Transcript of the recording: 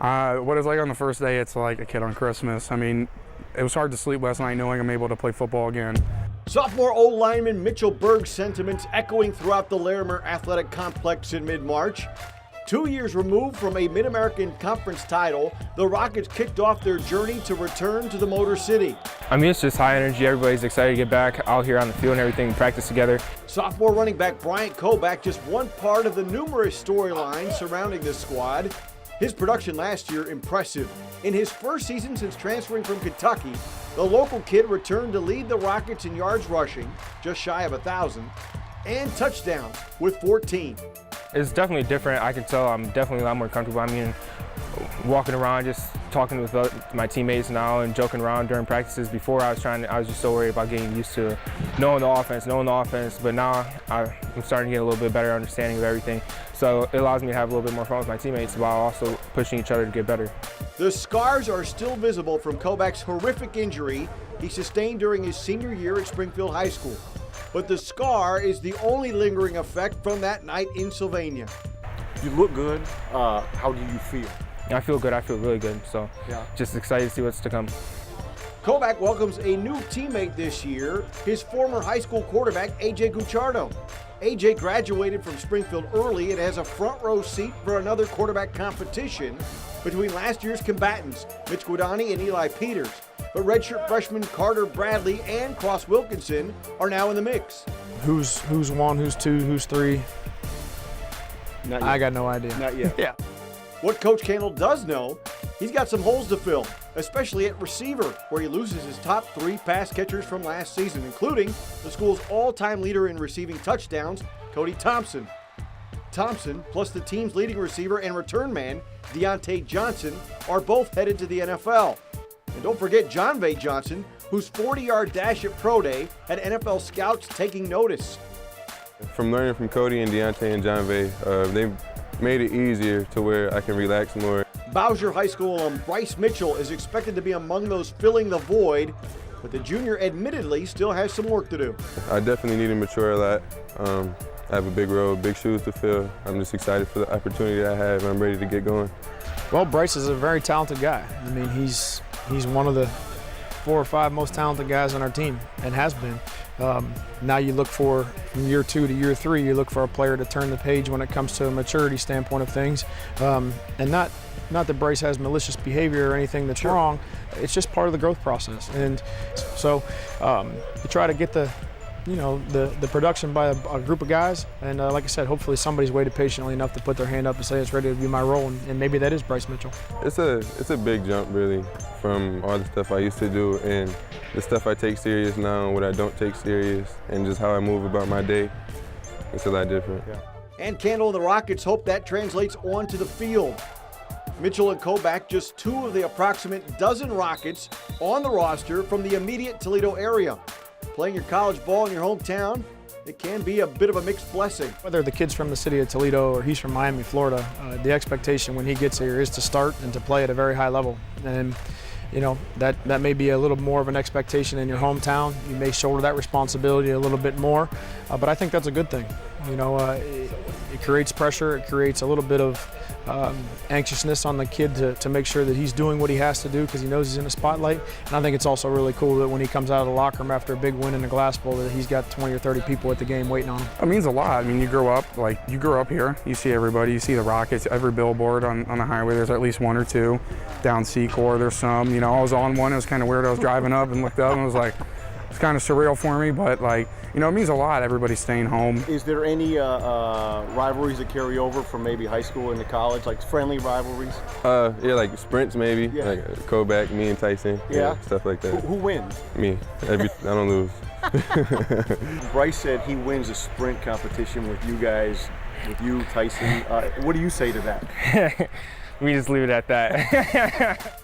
What it's like on the first day, it's like a kid on Christmas. I mean, it was hard to sleep last night knowing I'm able to play football again. Sophomore O-lineman Mitchell Berg's sentiments echoing throughout the Larimer Athletic Complex in mid-March. 2 years removed from a Mid-American Conference title, the Rockets kicked off their journey to return to the Motor City. I mean, it's just high energy. Everybody's excited to get back out here on the field and everything, practice together. Sophomore running back Bryant Koback, just one part of the numerous storylines surrounding this squad. His production last year, impressive. In his first season since transferring from Kentucky, the local kid returned to lead the Rockets in yards rushing, just shy of 1,000, and touchdowns with 14. It's definitely different. I can tell I'm definitely a lot more comfortable. I mean, walking around, just talking with my teammates now and joking around during practices. Before I was just so worried about getting used to knowing the offense, but now I'm starting to get a little bit better understanding of everything. So it allows me to have a little bit more fun with my teammates while also pushing each other to get better. The scars are still visible from Koback's horrific injury he sustained during his senior year at Springfield High School. But the scar is the only lingering effect from that night in Sylvania. You look good. How do you feel? I feel good. I feel really good. So just excited to see what's to come. Koback welcomes a new teammate this year, his former high school quarterback, A.J. Gucciardo. A.J. graduated from Springfield early and has a front row seat for another quarterback competition between last year's combatants, Mitch Guadani and Eli Peters. But redshirt freshmen Carter Bradley and Cross Wilkinson are now in the mix. Who's one, who's two, who's three? Not yet. I got no idea. Not yet. Yeah. What Coach Candle does know, he's got some holes to fill, especially at receiver, where he loses his top 3 pass catchers from last season, including the school's all-time leader in receiving touchdowns, Cody Thompson. Thompson, plus the team's leading receiver and return man, Deontay Johnson, are both headed to the NFL. And don't forget John Vay Johnson, whose 40-yard dash at Pro Day had NFL scouts taking notice. From learning from Cody and Deontay and John Vay, they made it easier to where I can relax more. Bowsher High School alum Bryce Mitchell is expected to be among those filling the void, but the junior admittedly still has some work to do. I definitely need to mature a lot. I have a big role, big shoes to fill. I'm just excited for the opportunity that I have, and I'm ready to get going. Well, Bryce is a very talented guy. I mean, he's one of the 4 or 5 most talented guys on our team, and has been. Now you look for, from year 2 to year 3, you look for a player to turn the page when it comes to a maturity standpoint of things. And not that Bryce has malicious behavior or anything that's wrong, it's just part of the growth process. And so you try to get the production by a group of guys, and like I said, hopefully somebody's waited patiently enough to put their hand up and say it's ready to be my role, and maybe that is Bryce Mitchell. It's a big jump, really, from all the stuff I used to do and the stuff I take serious now and what I don't take serious, and just how I move about my day. It's a lot different. Yeah. And Candle and the Rockets hope that translates onto the field. Mitchell and Koback, just 2 of the approximate dozen Rockets on the roster from the immediate Toledo area. Playing your college ball in your hometown, it can be a bit of a mixed blessing. Whether the kid's from the city of Toledo or he's from Miami, Florida, the expectation when he gets here is to start and to play at a very high level. And that may be a little more of an expectation in your hometown. You may shoulder that responsibility a little bit more, but I think that's a good thing. It creates pressure, it creates a little bit of anxiousness on the kid to make sure that he's doing what he has to do because he knows he's in the spotlight. And I think it's also really cool that when he comes out of the locker room after a big win in the Glass Bowl that he's got 20 or 30 people at the game waiting on him. It means a lot. I mean, you grow up here, you see everybody, you see the Rockets, every billboard on the highway, there's at least 1 or 2. Down Secor, there's some. I was on one, it was kind of weird. I was driving up and looked up and it was like, it's kind of surreal for me, but it means a lot. Everybody's staying home. Is there any rivalries that carry over from maybe high school into college, like friendly rivalries? Yeah, like sprints maybe, like Koback, me and Tyson, stuff like that. Who wins? Me. I don't lose. Bryce said he wins a sprint competition with you guys, with you, Tyson. What do you say to that? We just leave it at that.